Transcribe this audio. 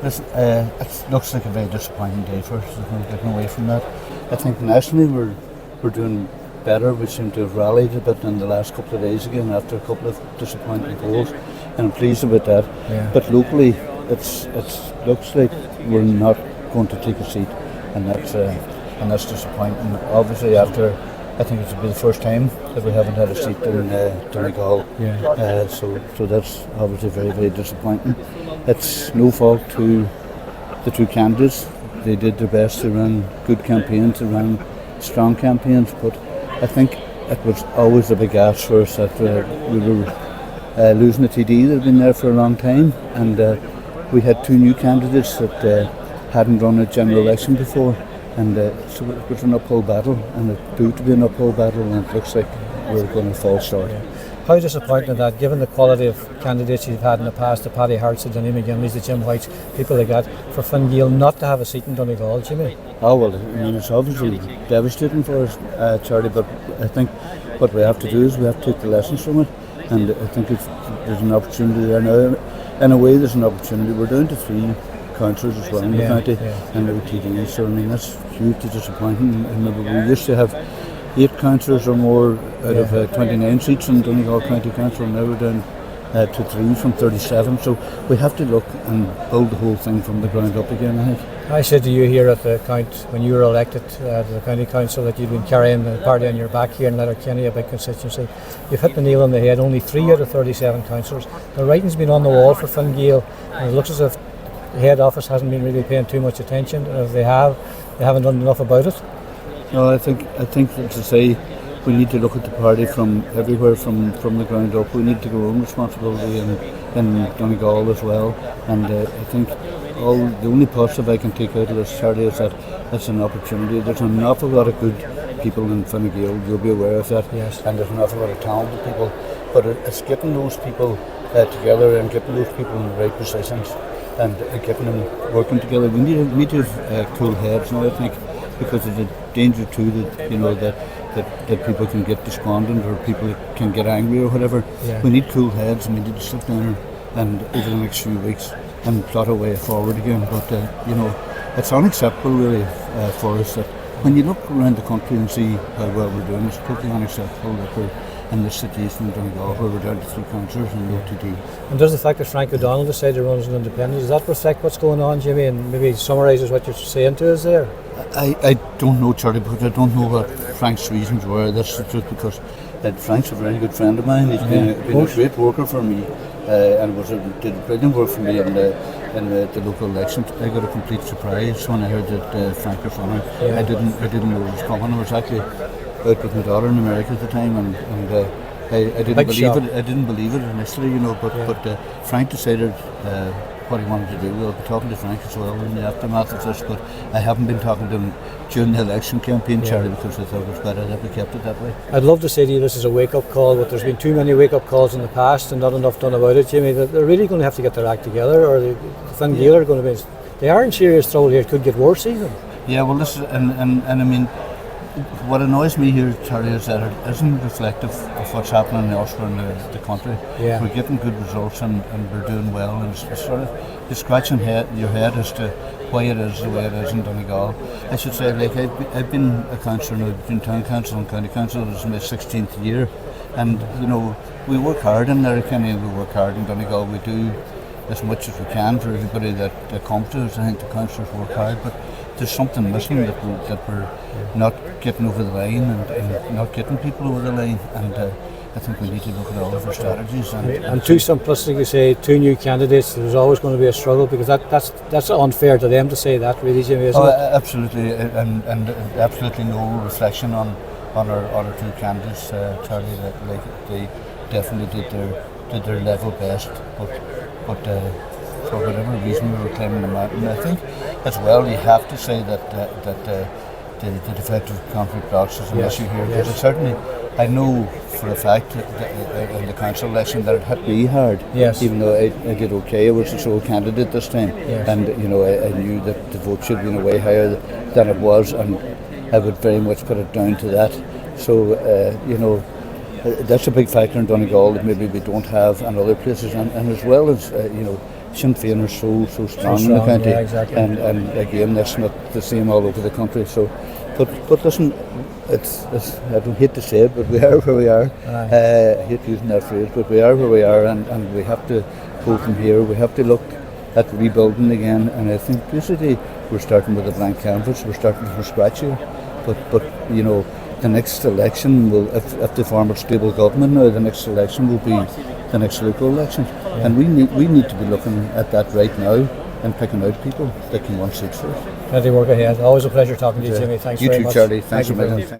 listen, it looks like a very disappointing day for us. There's no getting away from that. I think nationally we're doing better. We seem to have rallied a bit in the last couple of days again after a couple of disappointing goals, and I'm pleased about that. Yeah. But locally, it looks like we're not going to take a seat, and that's disappointing. Obviously, after I think it will be the first time that we haven't had a seat in Donegal. Yeah. So that's obviously very, very disappointing. It's no fault to the two candidates. They did their best to run good campaigns, to run strong campaigns, but I think it was always a big ask for us that we were losing a TD that had been there for a long time, and we had two new candidates that hadn't run a general election before. And so it was an uphill battle, and it proved to be an uphill battle, and it looks like we're going to fall short. Yeah. How disappointing is that, given the quality of candidates you've had in the past, the Paddy Harts, the Denny McGinleys, the Jim Whites, people like that, for Fine Gael not to have a seat in Donegal, Jimmy? Oh, well, I mean, it's obviously devastating for us, Charlie, but I think what we have to do is we have to take the lessons from it, and I think there's an opportunity there now. In a way, there's an opportunity. We're down to 3 councillors as well in the county, and no TDs, so I mean that's hugely disappointing. And we used to have 8 councillors or more out of 29 seats in Donegal County Council, and now we're down to 3 from 37, so we have to look and build the whole thing from the ground up again, I think. I said to you here at the count when you were elected to the county council that you'd been carrying the party on your back here in Letterkenny, a big constituency. You've hit the nail on the head. Only 3 out of 37 councillors. The writing's been on the wall for Fine Gael, and it looks as if the head office hasn't been really paying too much attention, and if they haven't done enough about it. No, I think to say we need to look at the party from everywhere, from the ground up. We need to take our own responsibility in Donegal as well. And I think the only positive I can take out of this, Charlie, is that it's an opportunity. There's an awful lot of good people in Fine Gael, you'll be aware of that. Yes. And there's an awful lot of talented people. But it's getting those people together and getting those people in the right positions, and getting them working together. We need to have cool heads now, I think, because there's a danger too that people can get despondent or people can get angry or whatever. Yeah. We need cool heads, and we need to sit down and over the next few weeks and plot a way forward again. But it's unacceptable really for us that when you look around the country and see how well we're doing, it's totally unacceptable that we're in this situation in Donegal where we're down to 3 councillors and no TD. And does the fact that Frank O'Donnell decided to run as an independent, does that reflect what's going on, Jimmy, and maybe summarises what you're saying to us there? I don't know, Charlie, because I don't know what Frank's reasons were. That's the truth, because Frank's a very good friend of mine. He's been a great worker for me, and did brilliant work for me in the local election. I got a complete surprise when I heard that Frank was running. I didn't know it was coming. I was actually out with my daughter in America at the time, and I didn't believe it. I didn't believe it initially, but Frank decided what he wanted to do. I'll be talking to Frank as well in the aftermath of this, but I haven't been talking to him during the election campaign, Charlie, because I thought it was better that we kept it that way. I'd love to say to you this is a wake-up call, but there's been too many wake-up calls in the past and not enough done about it, Jimmy. They're really going to have to get their act together, or the Fine Gael are going to be... They are in serious trouble here. It could get worse even. Yeah, well, this is, and I mean, what annoys me here, Charlie, is that it isn't reflective of what's happening elsewhere in the country. Yeah. We're getting good results and we're doing well, and it's sort of you're scratching your head as to why it is the way it is in Donegal. I should say, like, I've been a councillor now, between town council and county council. This is my 16th year, and we work hard in Letterkenny, we work hard in Donegal. We do as much as we can for everybody that comes to us. I think the councillors work hard, but there's something missing that we're not getting over the line and not getting people over the line, and I think we need to look at all of our strategies. And too simplistically say 2 new candidates, there's always going to be a struggle, because that's unfair to them to say that, really, Jimmy, isn't it? Absolutely, and absolutely no reflection on our 2 candidates, Charlie. That, like, they definitely did their level best, but for whatever reason we were climbing the mountain. I think as well you have to say that the defective concrete blocks is an issue here, because certainly I know for a fact that in the council election that it hit me hard. Yes. Even though I did okay, I was the sole candidate this time, yes. And I knew that the vote should have been way higher than it was, and I would very much put it down to that. So that's a big factor in Donegal that maybe we don't have in other places, and as well as Sinn Féin are so strong in the county, yeah, exactly. and again, that's not the same all over the country. So, but listen, it's I don't hate to say it, but we are where we are. I hate using that phrase, but we are where we are, and we have to go from here. We have to look at rebuilding again, and I think basically we're starting with a blank canvas. We're starting from scratch here, but you know, the next election will, if the form of stable government now, the next election will be the next local election, and we need to be looking at that right now and picking out people that can win seats for us. Plenty of work ahead. Always a pleasure talking to you, Jimmy. Thanks you very too, much. Charlie. Thanks Thank a you very million. much.